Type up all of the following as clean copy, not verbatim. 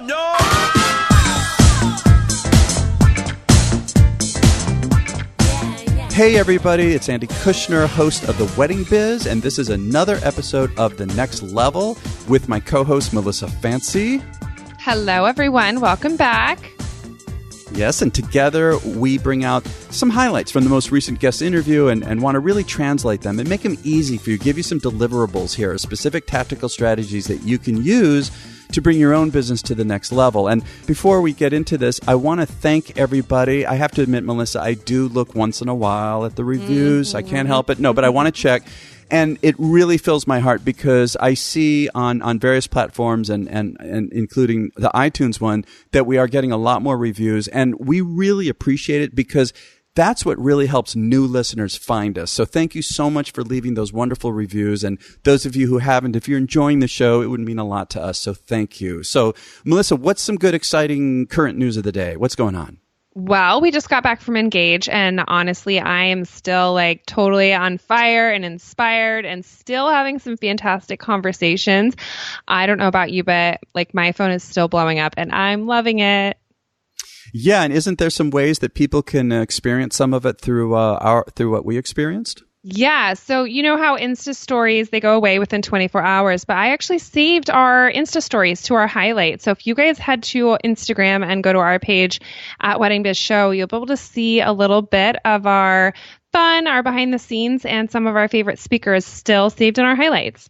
no! Hey everybody, it's Andy Kushner, host of The Wedding Biz, and this is another episode of The Next Level with my co-host Melissa Fancy. Hello everyone, welcome back. Yes, and together we bring out some highlights from the most recent guest interview and want to really translate them and make them easy for you, give you some deliverables here, specific tactical strategies that you can use to bring your own business to the next level. And before we get into this, I want to thank everybody. I have to admit, Melissa, I do look once in a while at the reviews. I can't help it. No, but I want to check. And it really fills my heart because I see on various platforms and including the iTunes one that we are getting a lot more reviews. And we really appreciate it because that's what really helps new listeners find us. So thank you so much for leaving those wonderful reviews. And those of you who haven't, if you're enjoying the show, it would mean a lot to us. So thank you. So Melissa, what's some good, exciting current news of the day? What's going on? Well, we just got back from Engage, and honestly, I am still totally on fire and inspired and still having some fantastic conversations. I don't know about you, but my phone is still blowing up and I'm loving it. Yeah, and isn't there some ways that people can experience some of it through through what we experienced? Yeah. So you know how Insta stories, they go away within 24 hours, but I actually saved our Insta stories to our highlights. So if you guys head to Instagram and go to our page at Wedding Biz Show, you'll be able to see a little bit of our fun, our behind the scenes, and some of our favorite speakers still saved in our highlights.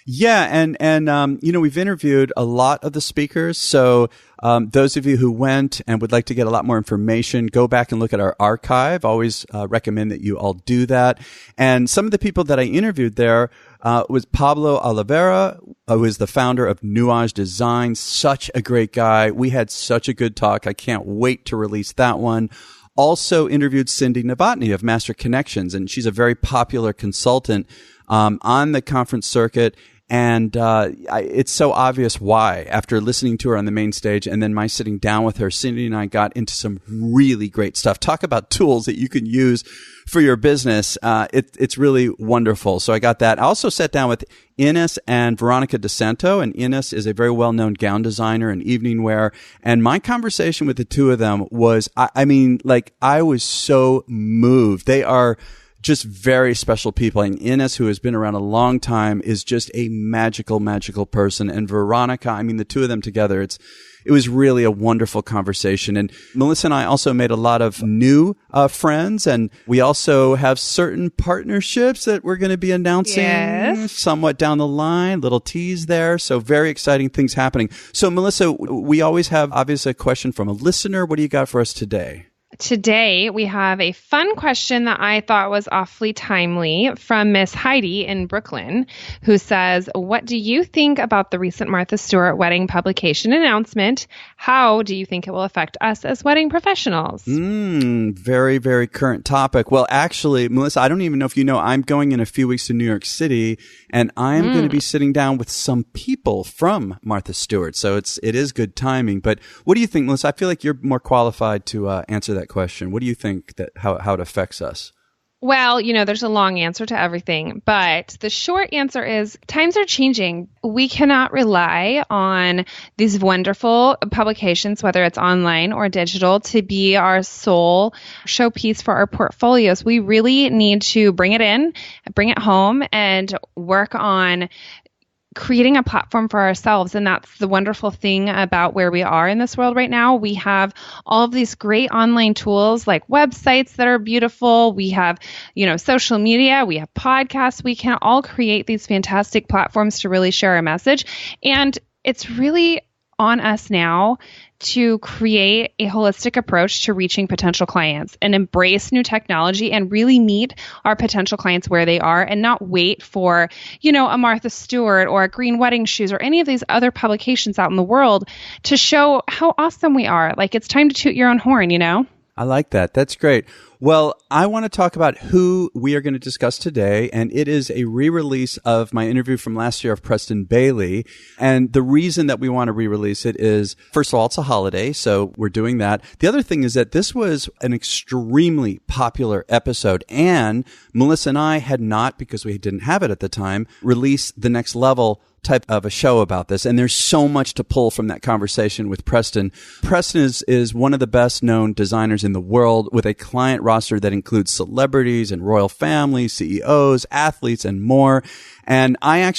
Yeah, and we've interviewed a lot of the speakers. So those of you who went and would like to get a lot more information, go back and look at our archive. Always recommend that you all do that. And some of the people that I interviewed there was Pablo Oliveira, who is the founder of Nuage Design. Such a great guy. We had such a good talk. I can't wait to release that one. Also interviewed Cindy Novotny of Master Connections, and she's a very popular consultant on the conference circuit. And it's so obvious why. After listening to her on the main stage and then my sitting down with her, Cindy and I got into some really great stuff. Talk about tools that you can use for your business. It's really wonderful. So I got that. I also sat down with Ines and Veronica DeSanto, and Ines is a very well-known gown designer and evening wear. And my conversation with the two of them was, I was so moved. They are just very special people. And Ines, who has been around a long time, is just a magical, magical person. And Veronica, the two of them together, it was really a wonderful conversation. And Melissa and I also made a lot of new friends. And we also have certain partnerships that we're going to be announcing somewhat down the line, little tease there. So very exciting things happening. So Melissa, we always have obviously a question from a listener. What do you got for us today? Today, we have a fun question that I thought was awfully timely from Miss Heidi in Brooklyn, who says, what do you think about the recent Martha Stewart wedding publication announcement? How do you think it will affect us as wedding professionals? Very, very current topic. Well, actually, Melissa, I don't even know if you know, I'm going in a few weeks to New York City, and I'm going to be sitting down with some people from Martha Stewart. So it is good timing. But what do you think, Melissa? I feel like you're more qualified to answer that question. What do you think that how it affects us? Well, there's a long answer to everything, but the short answer is times are changing. We cannot rely on these wonderful publications, whether it's online or digital, to be our sole showpiece for our portfolios. We really need to bring it in, bring it home, and work on creating a platform for ourselves. And that's the wonderful thing about where we are in this world right now. We have all of these great online tools like websites that are beautiful. We have, social media, we have podcasts. We can all create these fantastic platforms to really share our message. And it's really on us now to create a holistic approach to reaching potential clients and embrace new technology and really meet our potential clients where they are and not wait for, a Martha Stewart or a Green Wedding Shoes or any of these other publications out in the world to show how awesome we are. It's time to toot your own horn, I like that. That's great. Well, I want to talk about who we are going to discuss today, and it is a re-release of my interview from last year of Preston Bailey. And the reason that we want to re-release it is, first of all, it's a holiday, so we're doing that. The other thing is that this was an extremely popular episode, and Melissa and I had not, because we didn't have it at the time, released the Next Level type of a show about this. And there's so much to pull from that conversation with Preston. Preston is one of the best known designers in the world, with a client roster that includes celebrities and royal families, CEOs, athletes, and more. And I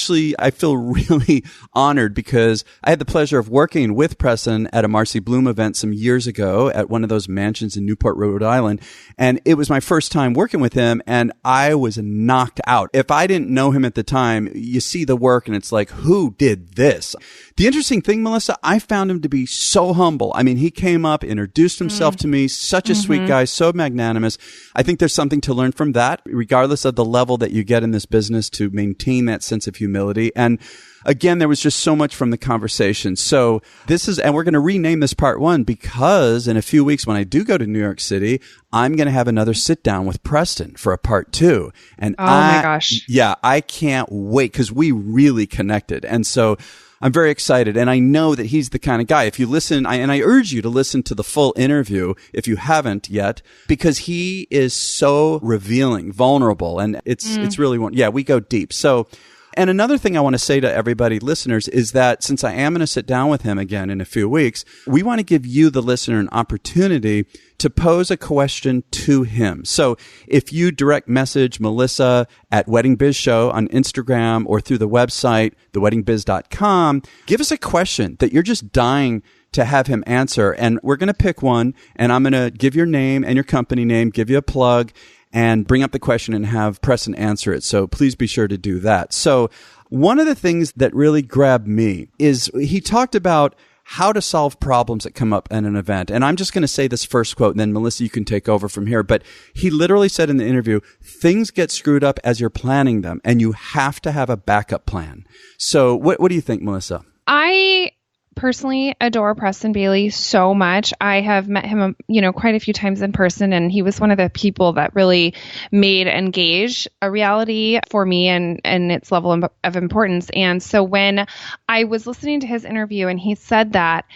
feel really honored because I had the pleasure of working with Preston at a Marcy Bloom event some years ago at one of those mansions in Newport, Rhode Island. And it was my first time working with him, and I was knocked out. If I didn't know him at the time, you see the work and it's like, who did this? The interesting thing, Melissa, I found him to be so humble. I mean, he came up, introduced himself to me, such a sweet guy, so magnanimous. I think there's something to learn from that, regardless of the level that you get in this business, to maintain that sense of humility. And again, there was just so much from the conversation. So and we're going to rename this part 1 because in a few weeks when I do go to New York City, I'm going to have another sit down with Preston for a part 2. And my gosh. Yeah, I can't wait because we really connected. And so I'm very excited. And I know that he's the kind of guy, if you listen, and I urge you to listen to the full interview if you haven't yet, because he is so revealing, vulnerable, and it's really, we go deep. So, and another thing I want to say to everybody, listeners, is that since I am going to sit down with him again in a few weeks, we want to give you, the listener, an opportunity to pose a question to him. So if you direct message Melissa at Wedding Biz Show on Instagram or through the website, theweddingbiz.com, give us a question that you're just dying to have him answer. And we're going to pick one, and I'm going to give your name and your company name, give you a plug, and bring up the question and have Preston answer it. So please be sure to do that. So one of the things that really grabbed me is he talked about how to solve problems that come up at an event. And I'm just going to say this first quote, and then Melissa, you can take over from here. But he literally said in the interview, things get screwed up as you're planning them, and you have to have a backup plan. So what do you think, Melissa? I personally adore Preston Bailey so much. I have met him, quite a few times in person, and he was one of the people that really made Engage a reality for me and its level of importance. And so when I was listening to his interview and he said that,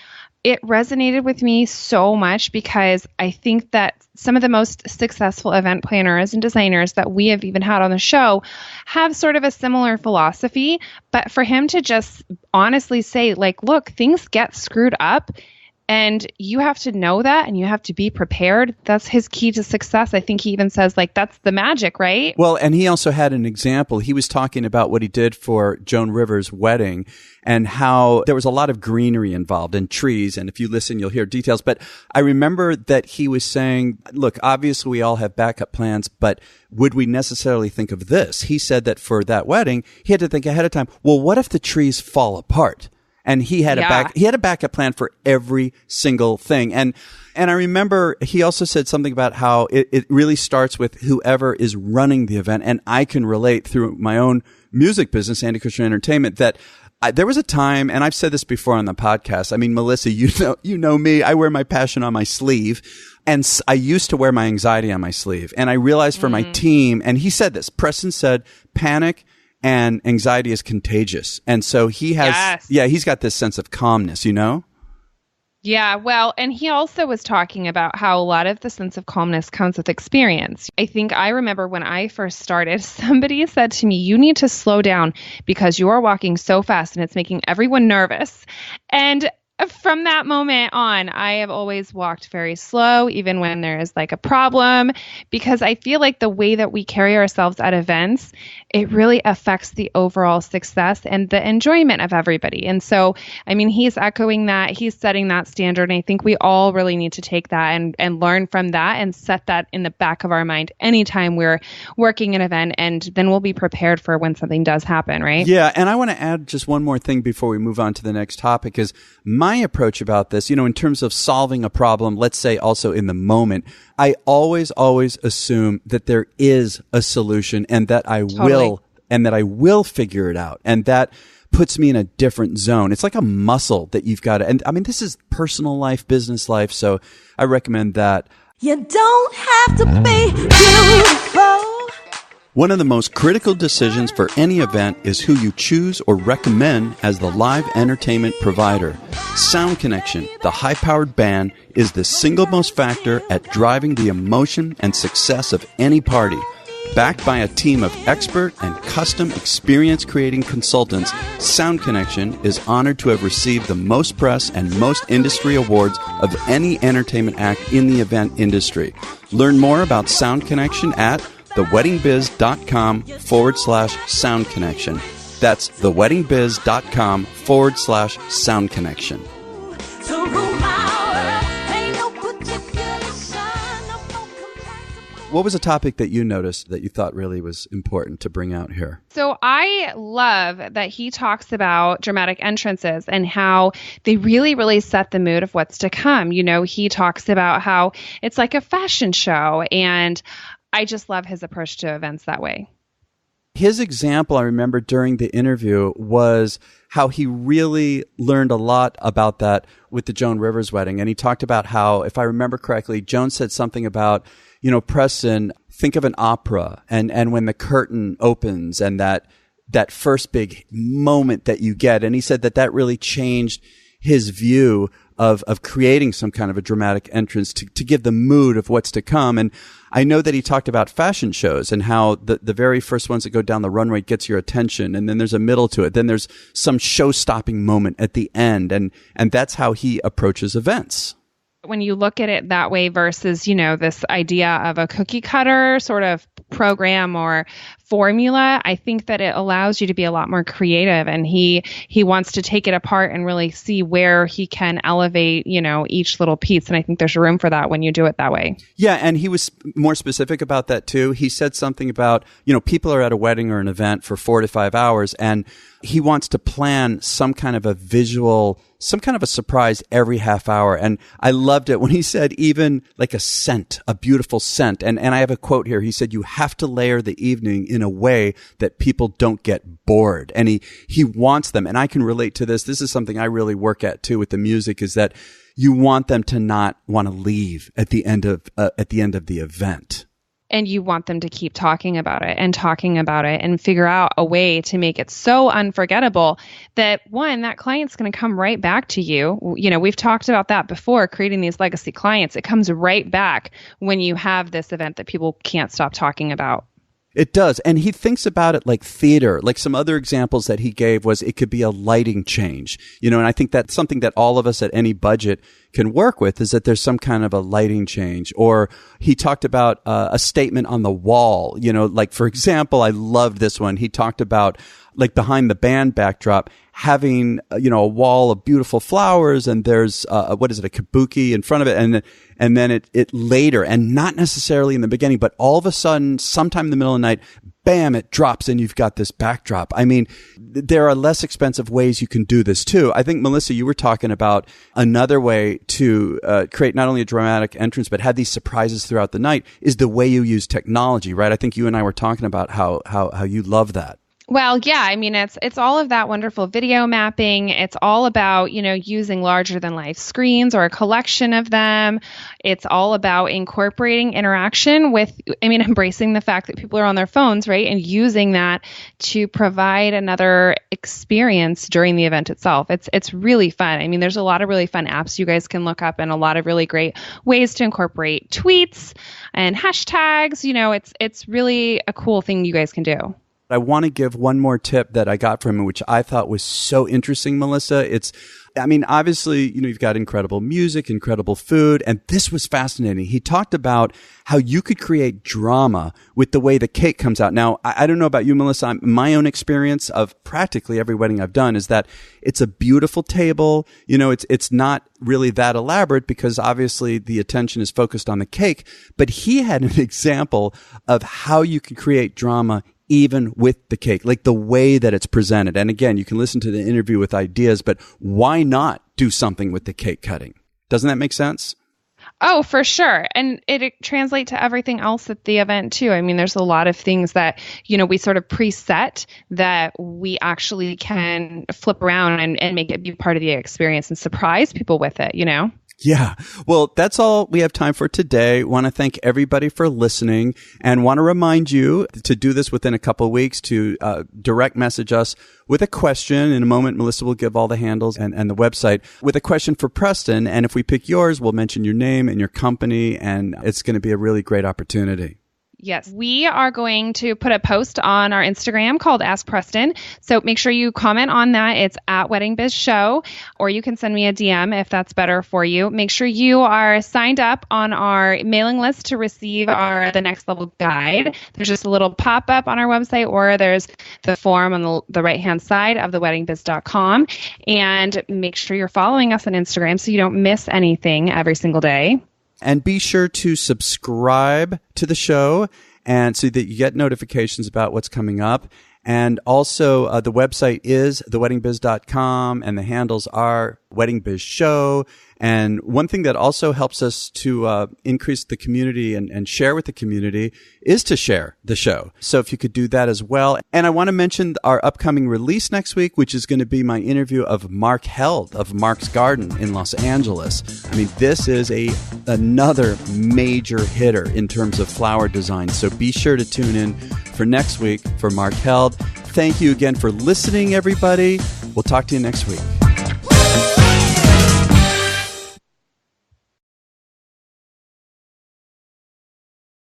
it resonated with me so much, because I think that some of the most successful event planners and designers that we have even had on the show have sort of a similar philosophy. But for him to just honestly say, like, look, things get screwed up, and you have to know that, and you have to be prepared. That's his key to success. I think he even says, like, that's the magic, right? Well, and he also had an example. He was talking about what he did for Joan Rivers' wedding and how there was a lot of greenery involved and trees. And if you listen, you'll hear details. But I remember that he was saying, look, obviously we all have backup plans, but would we necessarily think of this? He said that for that wedding, he had to think ahead of time. Well, what if the trees fall apart? And he had a backup plan for every single thing. And I remember he also said something about how it really starts with whoever is running the event. And I can relate through my own music business, Andy Kushner Entertainment, that there was a time, and I've said this before on the podcast. I mean, Melissa, you know me. I wear my passion on my sleeve. And I used to wear my anxiety on my sleeve. And I realized for my team, and he said this, Preston said, panic and anxiety is contagious. And so he has, he's got this sense of calmness, Yeah, well, and he also was talking about how a lot of the sense of calmness comes with experience. I remember when I first started, somebody said to me, you need to slow down because you are walking so fast and it's making everyone nervous. And from that moment on, I have always walked very slow, even when there is like a problem, because I feel like the way that we carry ourselves at events, it really affects the overall success and the enjoyment of everybody. And so, I mean, he's echoing that, he's setting that standard. And I think we all really need to take that and learn from that and set that in the back of our mind anytime we're working an event, and then we'll be prepared for when something does happen, right? Yeah. And I want to add just one more thing before we move on to the next topic is my approach about this, in terms of solving a problem, let's say also in the moment, I always assume that there is a solution and that I will figure it out. And that puts me in a different zone. It's like a muscle that you've got to, and I mean, this is personal life, business life. So I recommend that. You don't have to be beautiful. One of the most critical decisions for any event is who you choose or recommend as the live entertainment provider. Sound connection, the high-powered band, is the single most factor at driving the emotion and success of any party. Backed by a team of expert and custom experience creating consultants, Sound Connection is honored to have received the most press and most industry awards of any entertainment act in the event industry. Learn more about Sound Connection at theweddingbiz.com/Sound Connection. That's theweddingbiz.com/Sound Connection. What was a topic that you noticed that you thought really was important to bring out here? So I love that he talks about dramatic entrances and how they really, really set the mood of what's to come. You know, he talks about how it's like a fashion show, and I just love his approach to events that way. His example, I remember during the interview, was how he really learned a lot about that with the Joan Rivers wedding. And he talked about how, if I remember correctly, Joan said something about, you know, Preston, think of an opera and when the curtain opens and that first big moment that you get. And he said that really changed his view of creating some kind of a dramatic entrance to give the mood of what's to come. And I know that he talked about fashion shows and how the very first ones that go down the runway gets your attention, and then there's a middle to it. Then there's some show-stopping moment at the end, and that's how he approaches events. When you look at it that way versus, you know, this idea of a cookie cutter sort of program or formula, I think that it allows you to be a lot more creative, and he wants to take it apart and really see where he can elevate, you know, each little piece. And I think there's room for that when you do it that way. Yeah. And he was more specific about that too. He said something about, you know, people are at a wedding or an event for 4 to 5 hours, and he wants to plan some kind of a visual, some kind of a surprise every half hour. And I loved it when he said even like a scent, a beautiful scent. And I have a quote here. He said, you have to layer the evening in a way that people don't get bored. And he wants them. And I can relate to this. This is something I really work at too with the music, is that you want them to not want to leave at the end of the event. And you want them to keep talking about it and figure out a way to make it so unforgettable that, one, that client's going to come right back to you. You know, we've talked about that before, creating these legacy clients. It comes right back when you have this event that people can't stop talking about. It does. And he thinks about it like theater. Like some other examples that he gave was it could be a lighting change, you know, and I think that's something that all of us at any budget can work with, is that there's some kind of a lighting change. Or he talked about a statement on the wall, you know, like, for example, I loved this one. He talked about, like, behind the band backdrop, having, you know, a wall of beautiful flowers, and there's, a kabuki in front of it. And then it later, and not necessarily in the beginning, but all of a sudden, sometime in the middle of the night, bam, it drops and you've got this backdrop. I mean, there are less expensive ways you can do this too. I think, Melissa, you were talking about another way to create not only a dramatic entrance, but have these surprises throughout the night, is the way you use technology, right? I think you and I were talking about how you love that. Well, yeah, I mean, it's all of that wonderful video mapping. It's all about, you know, using larger than life screens or a collection of them. It's all about incorporating interaction with, I mean, embracing the fact that people are on their phones, right? And using that to provide another experience during the event itself. It's really fun. I mean, there's a lot of really fun apps you guys can look up, and a lot of really great ways to incorporate tweets and hashtags. You know, it's really a cool thing you guys can do. I want to give one more tip that I got from him, which I thought was so interesting, Melissa. Obviously, you know, you've got incredible music, incredible food, and this was fascinating. He talked about how you could create drama with the way the cake comes out. Now, I don't know about you, Melissa. My own experience of practically every wedding I've done is that it's a beautiful table. You know, it's not really that elaborate because obviously the attention is focused on the cake. But he had an example of how you can create drama even with the cake, like the way that it's presented. And again, you can listen to the interview with ideas, but why not do something with the cake cutting? Doesn't that make sense? Oh, for sure. And it translates to everything else at the event too. I mean, there's a lot of things that, you know, we sort of preset that we actually can flip around and make it be part of the experience and surprise people with it, you know? Yeah. Well, that's all we have time for today. Want to thank everybody for listening, and want to remind you to do this within a couple of weeks, to direct message us with a question. In a moment, Melissa will give all the handles and the website with a question for Preston. And if we pick yours, we'll mention your name and your company, and it's going to be a really great opportunity. Yes, we are going to put a post on our Instagram called Ask Preston. So make sure you comment on that. It's at Wedding Biz Show, or you can send me a DM if that's better for you. Make sure you are signed up on our mailing list to receive the Next Level Guide. There's just a little pop-up on our website, or there's the form on the right-hand side of thewedingbiz.com. And make sure you're following us on Instagram so you don't miss anything every single day. And be sure to subscribe to the show and so that you get notifications about what's coming up. And also, the website is thewedingbiz.com, and the handles are Wedding Biz Show. And one thing that also helps us to increase the community and share with the community is to share the show. So if you could do that as well. And I want to mention our upcoming release next week, which is going to be my interview of Mark Held of Mark's Garden in Los Angeles. I mean, this is another major hitter in terms of flower design. So be sure to tune in for next week for Mark Held. Thank you again for listening, everybody. We'll talk to you next week.